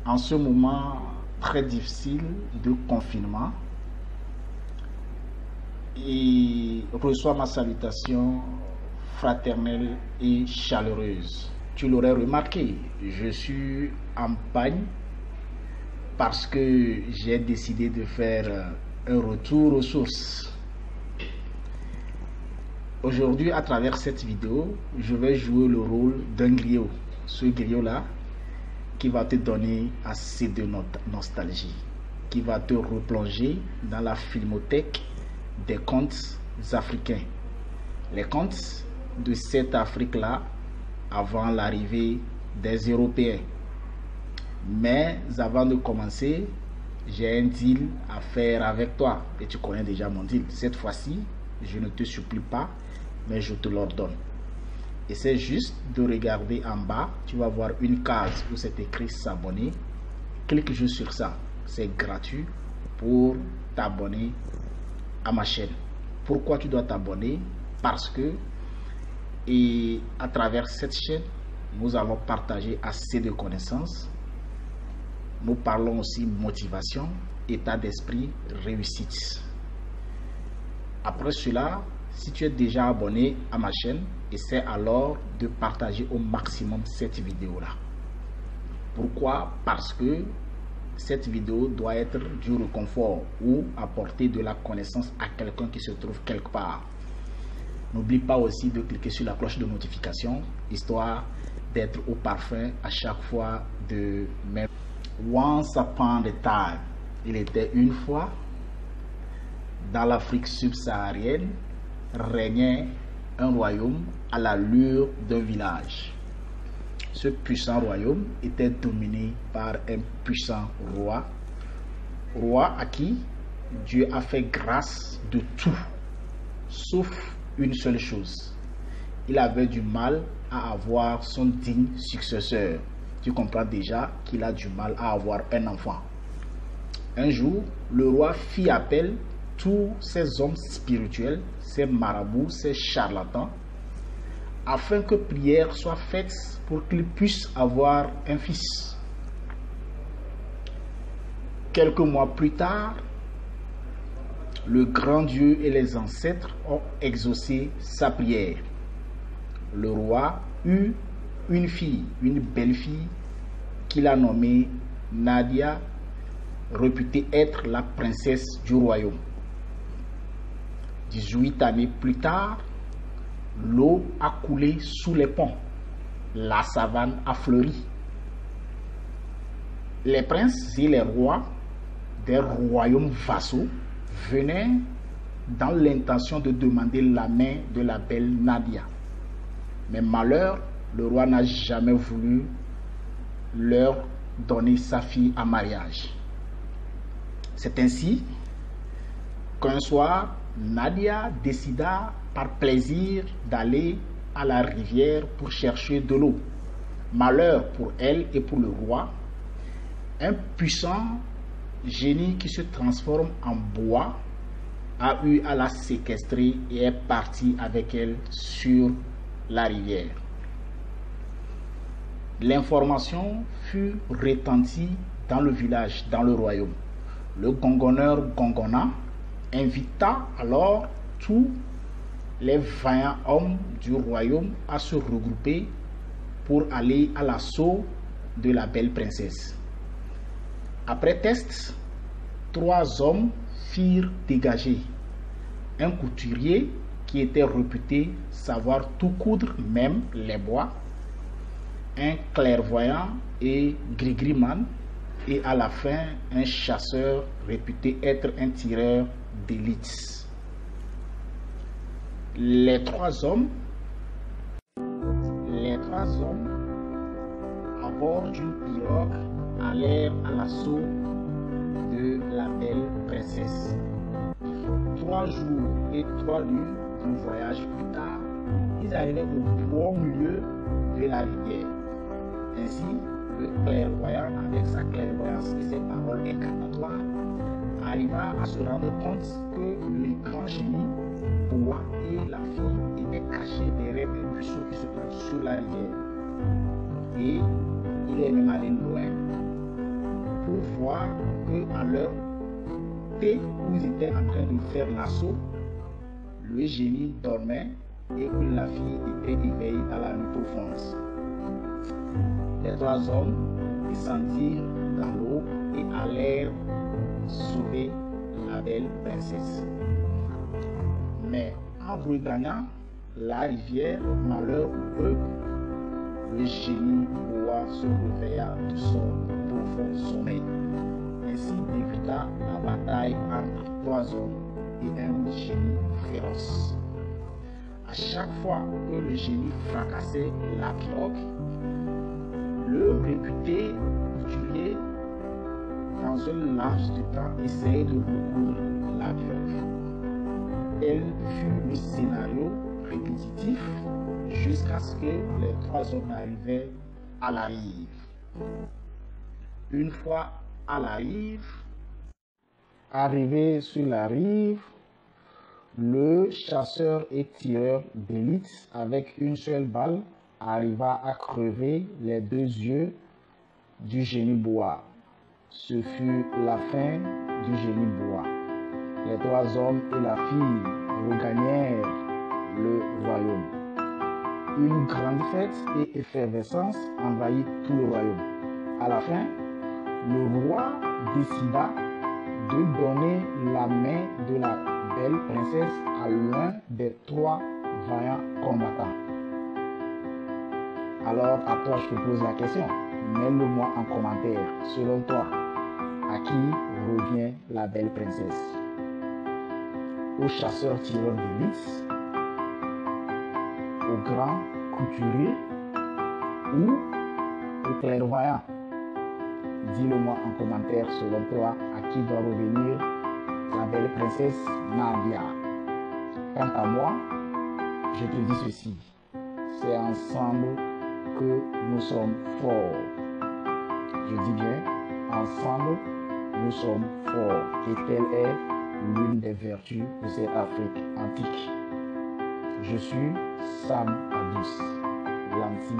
En ce moment très difficile de confinement, et reçois ma salutation fraternelle et chaleureuse. Tu l'aurais remarqué, je suis en pagne parce que j'ai décidé de faire un retour aux sources. Aujourd'hui, à travers cette vidéo, je vais jouer le rôle d'un griot. Ce griot-là qui va te donner assez de nostalgie, qui va te replonger dans la filmothèque des contes africains. Les contes de cette Afrique-là avant l'arrivée des Européens. Mais avant de commencer, j'ai un deal à faire avec toi. Et tu connais déjà mon deal. Cette fois-ci, je ne te supplie pas, mais je te l'ordonne. Essaie juste de regarder en bas. Tu vas voir une case où c'est écrit s'abonner. Clique juste sur ça. C'est gratuit pour t'abonner à ma chaîne. Pourquoi tu dois t'abonner? Parce que à travers cette chaîne, nous allons partager assez de connaissances. Nous parlons aussi motivation, état d'esprit, réussite. Après cela, si tu es déjà abonné à ma chaîne, essaie alors de partager au maximum cette vidéo-là. Pourquoi? Parce que cette vidéo doit être du réconfort ou apporter de la connaissance à quelqu'un qui se trouve quelque part. N'oublie pas aussi de cliquer sur la cloche de notification, histoire d'être au parfum à chaque fois de même. Once upon a time, il était une fois, dans l'Afrique subsaharienne, régnait un royaume à l'allure d'un village. Ce puissant royaume était dominé par un puissant roi à qui Dieu a fait grâce de tout, sauf une seule chose. Il avait du mal à avoir son digne successeur. Tu comprends déjà qu'il a du mal à avoir un enfant. Un jour, le roi fit appel tous ces hommes spirituels, ces marabouts, ces charlatans, afin que prière soit faite pour qu'il puisse avoir un fils. Quelques mois plus tard, le grand Dieu et les ancêtres ont exaucé sa prière. Le roi eut une fille, une belle fille, qu'il a nommée Nadia, réputée être la princesse du royaume. 18 années plus tard, l'eau a coulé sous les ponts. La savane a fleuri. Les princes et les rois des royaumes vassaux venaient dans l'intention de demander la main de la belle Nadia. Mais malheur, le roi n'a jamais voulu leur donner sa fille en mariage. C'est ainsi qu'un soir, Nadia décida par plaisir d'aller à la rivière pour chercher de l'eau. Malheur pour elle et pour le roi, un puissant génie qui se transforme en bois a eu à la séquestrer et est parti avec elle sur la rivière. L'information fut retentie dans le village, dans le royaume. Le gongonneur Gongona invita alors tous les vaillants hommes du royaume à se regrouper pour aller à l'assaut de la belle princesse. Après test, 3 hommes firent dégager un couturier qui était réputé savoir tout coudre, même les bois, un clairvoyant et grigriman, et à la fin un chasseur réputé être un tireur d'élite. Les trois hommes à bord d'une pirogue allèrent à l'assaut de la belle princesse. 3 jours et 3 nuits de voyage plus tard, ils arrivaient au beau milieu de la rivière. Ainsi, le clairvoyant, avec sa clairvoyance et ses paroles incantatoire, arriva à se rendre compte que le grand génie, Boa et la fille étaient cachés derrière un buisson qui se trouve sur la rivière. est même allé loin pour voir qu'à l'heure T où ils étaient en train de faire l'assaut, le génie dormait et que la fille était éveillée dans la nuit profonde. Les 3 hommes descendirent dans l'eau et allèrent sauver la belle princesse. Mais en regagnant la rivière, malheur pour eux, le génie boa se réveilla de son profond sommeil. Ainsi débuta la bataille entre 3 hommes et un génie féroce. À chaque fois que le génie fracassait la pirogue, le réputé couturier, dans un laps de temps, essayait de recoudre la pirogue. Elle fut le scénario répétitif jusqu'à ce que les 3 hommes arrivaient à la rive. Une fois à la rive, arrivé sur la rive, le chasseur et tireur d'élite, avec une seule balle, arriva à crever les 2 yeux du génie boa. Ce fut la fin du génie boa. Les 3 hommes et la fille regagnèrent le royaume. Une grande fête et effervescence envahit tout le royaume. À la fin, le roi décida de donner la main de la belle princesse à l'un des 3 vaillants combattants. Alors, à toi, je te pose la question. Mets-le-moi en commentaire. Selon toi, à qui revient la belle princesse? Au chasseur-tireur d'élite, au grand couturier ou au clairvoyant? Dis-le-moi en commentaire. Selon toi, à qui doit revenir la belle princesse Nadia? Quant à moi, je te dis ceci. C'est ensemble que nous sommes forts. Je dis bien, ensemble, nous sommes forts. Et telle est l'une des vertus de cette Afrique antique. Je suis Sam Adus, l'anti